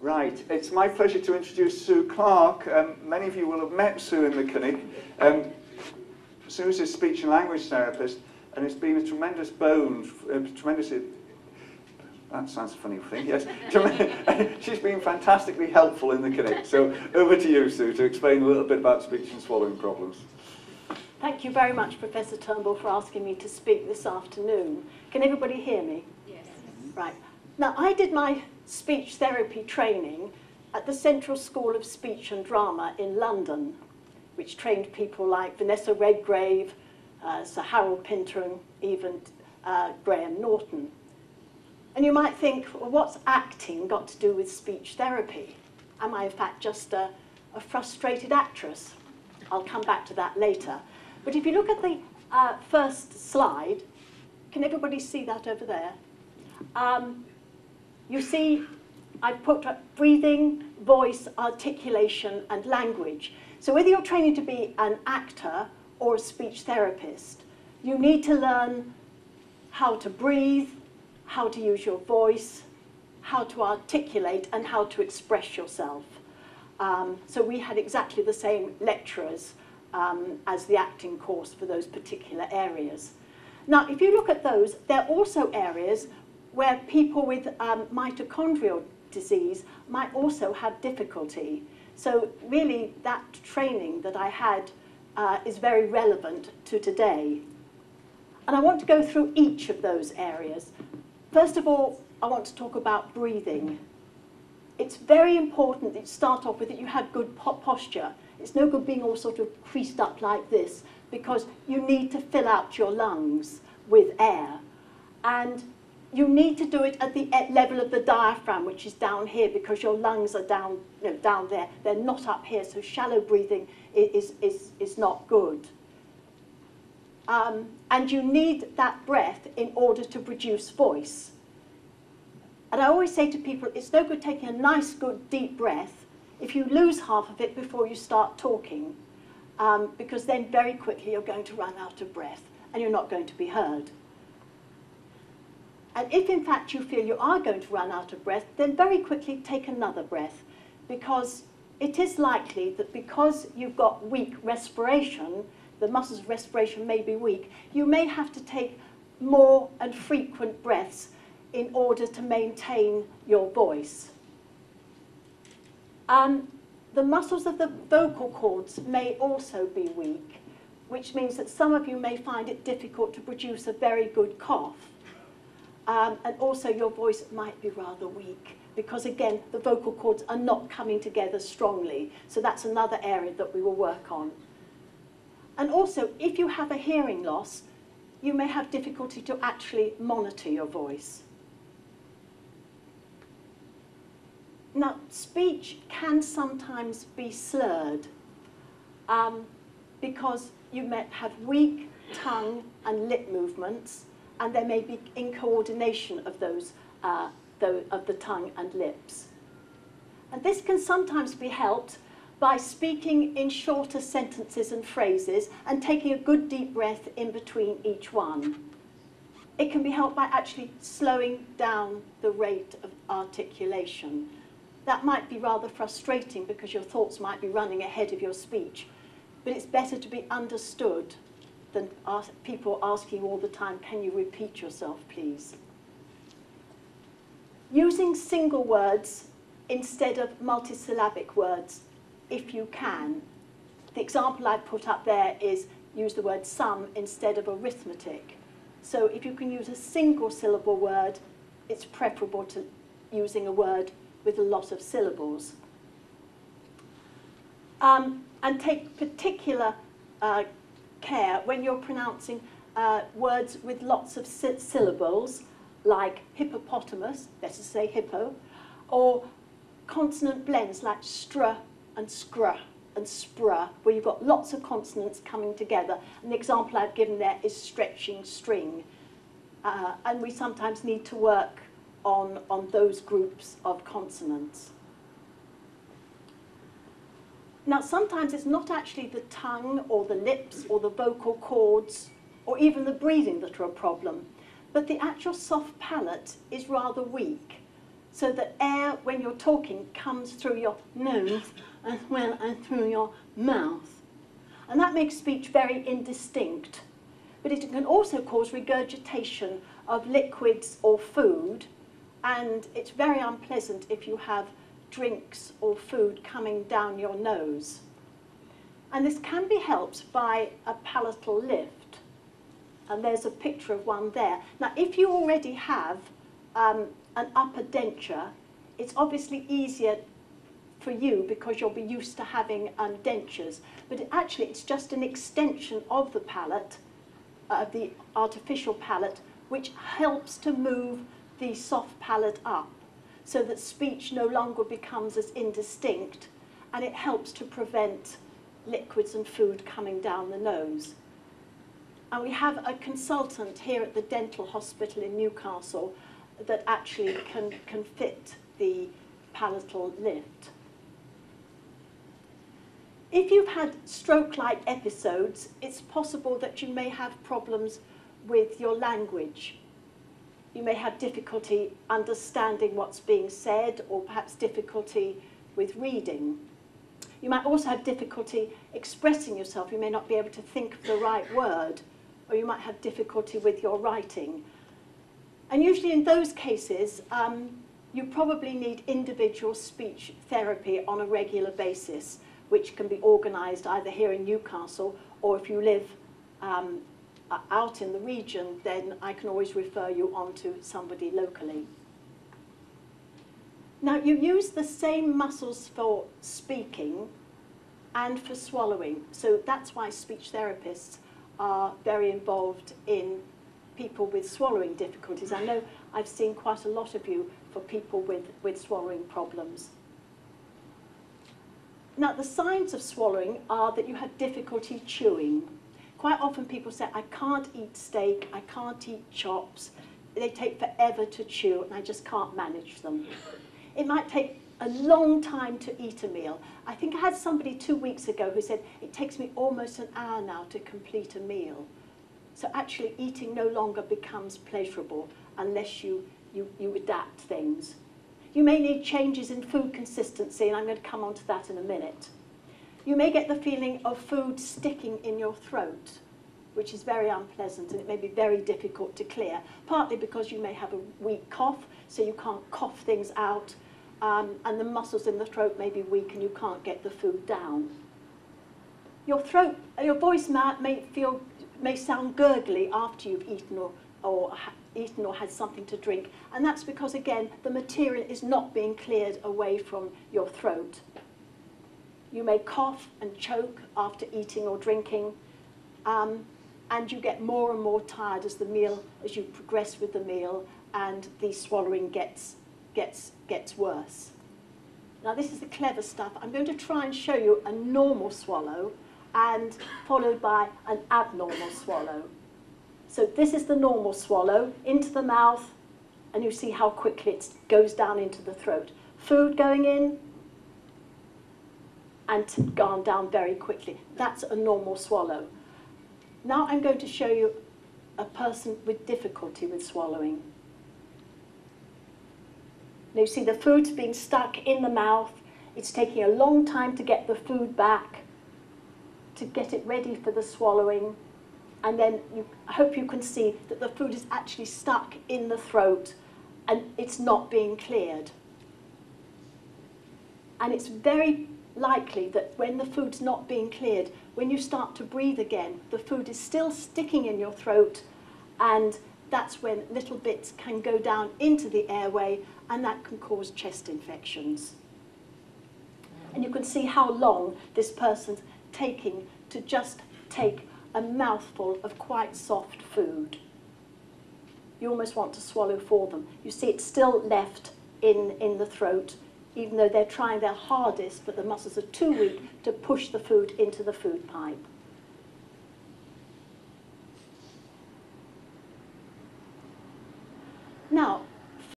Right, it's my pleasure to introduce Sue Clark. Many of you will have met Sue in the clinic. Sue's a speech and language therapist, and it's been a tremendous that sounds a funny thing, yes. She's been fantastically helpful in the clinic. So over to you, Sue, to explain a little bit about speech and swallowing problems. Thank you very much, Professor Turnbull, for asking me to speak this afternoon. Can everybody hear me? Yes. Right. Now, I did my speech therapy training at the Central School of Speech and Drama in London, which trained people like Vanessa Redgrave, Sir Harold Pinter, and even Graham Norton. And you might think, well, what's acting got to do with speech therapy? Am I, in fact, just a frustrated actress? I'll come back to that later. But if you look at the first slide, can everybody see that over there? You see I've put breathing, voice, articulation, and language. So whether you're training to be an actor or a speech therapist, you need to learn how to breathe, how to use your voice, how to articulate, and how to express yourself. So we had exactly the same lecturers as the acting course for those particular areas. Now, if you look at those, they're also areas where people with mitochondrial disease might also have difficulty. So really, that training that I had is very relevant to today. And I want to go through each of those areas. First of all, I want to talk about breathing. It's very important that you start off with that you have good posture. It's no good being all sort of creased up like this, because you need to fill out your lungs with air. And you need to do it at the level of the diaphragm, which is down here, because your lungs are down, down there. They're not up here, so shallow breathing is not good. And you need that breath in order to produce voice. And I always say to people, it's no good taking a nice, good, deep breath if you lose half of it before you start talking, because then very quickly you're going to run out of breath and you're not going to be heard. And if in fact you feel you are going to run out of breath, then very quickly take another breath, because it is likely that because you've got weak respiration, the muscles of respiration may be weak, you may have to take more and frequent breaths in order to maintain your voice. The muscles of the vocal cords may also be weak, which means that some of you may find it difficult to produce a very good cough. And also your voice might be rather weak, because again, the vocal cords are not coming together strongly. So that's another area that we will work on. And also, if you have a hearing loss, you may have difficulty to actually monitor your voice. Now, speech can sometimes be slurred because you may have weak tongue and lip movements, and there may be incoordination of those, of the tongue and lips. And this can sometimes be helped by speaking in shorter sentences and phrases and taking a good deep breath in between each one. It can be helped by actually slowing down the rate of articulation. That might be rather frustrating because your thoughts might be running ahead of your speech, but it's better to be understood than people asking all the time, can you repeat yourself, please? Using single words instead of multisyllabic words, if you can. The example I put up there is use the word sum instead of arithmetic. So if you can use a single syllable word, it's preferable to using a word with a lot of syllables. And take particular care when you're pronouncing words with lots of syllables, like hippopotamus, better say hippo, or consonant blends like str and scr and spr, where you've got lots of consonants coming together. And the example I've given there is stretching string. And we sometimes need to work on those groups of consonants. Now, sometimes it's not actually the tongue or the lips or the vocal cords or even the breathing that are a problem, but the actual soft palate is rather weak. so that air, when you're talking, comes through your nose as well as through your mouth. And that makes speech very indistinct. But it can also cause regurgitation of liquids or food, and it's very unpleasant if you have drinks or food coming down your nose. And this can be helped by a palatal lift. And there's a picture of one there. Now, if you already have an upper denture, it's obviously easier for you because you'll be used to having dentures. But actually, it's just an extension of the palate, the artificial palate, which helps to move the soft palate up so that speech no longer becomes as indistinct, and it helps to prevent liquids and food coming down the nose. And we have a consultant here at the dental hospital in Newcastle that actually can fit the palatal lift. If you've had stroke-like episodes, it's possible that you may have problems with your language. You may have difficulty understanding what's being said, or perhaps difficulty with reading. You might also have difficulty expressing yourself. You may not be able to think of the right word, or you might have difficulty with your writing. And usually in those cases, you probably need individual speech therapy on a regular basis, which can be organised either here in Newcastle, or if you live out in the region, then I can always refer you on to somebody locally. Now, you use the same muscles for speaking and for swallowing, so that's why speech therapists are very involved in people with swallowing difficulties. I know I've seen quite a lot of you for people with swallowing problems. Now, the signs of swallowing are that you have difficulty chewing. Quite often people say, I can't eat steak, I can't eat chops, they take forever to chew and I just can't manage them. It might take a long time to eat a meal. I think I had somebody 2 weeks ago who said, it takes me almost an hour now to complete a meal. So actually eating no longer becomes pleasurable unless you adapt things. You may need changes in food consistency, and I'm going to come on to that in a minute. You may get the feeling of food sticking in your throat, which is very unpleasant, and it may be very difficult to clear, partly because you may have a weak cough, so you can't cough things out, and the muscles in the throat may be weak and you can't get the food down. Your voice may sound gurgly after you've eaten or had something to drink, and that's because, again, the material is not being cleared away from your throat. You may cough and choke after eating or drinking, and you get more and more tired as you progress with the meal, and the swallowing gets worse. Now, this is the clever stuff. I'm going to try and show you a normal swallow, and followed by an abnormal swallow. So this is the normal swallow, into the mouth, and you see how quickly it goes down into the throat. Food going in, and gone down very quickly. That's a normal swallow. Now I'm going to show you a person with difficulty with swallowing. Now you see the food's being stuck in the mouth. It's taking a long time to get the food back, to get it ready for the swallowing. And then I hope you can see that the food is actually stuck in the throat and it's not being cleared. And it's very likely that when the food's not being cleared, when you start to breathe again, the food is still sticking in your throat, and that's when little bits can go down into the airway, and that can cause chest infections. And you can see how long this person's taking to just take a mouthful of quite soft food. You almost want to swallow for them. You see it's still left in the throat, even though they're trying their hardest, but the muscles are too weak to push the food into the food pipe.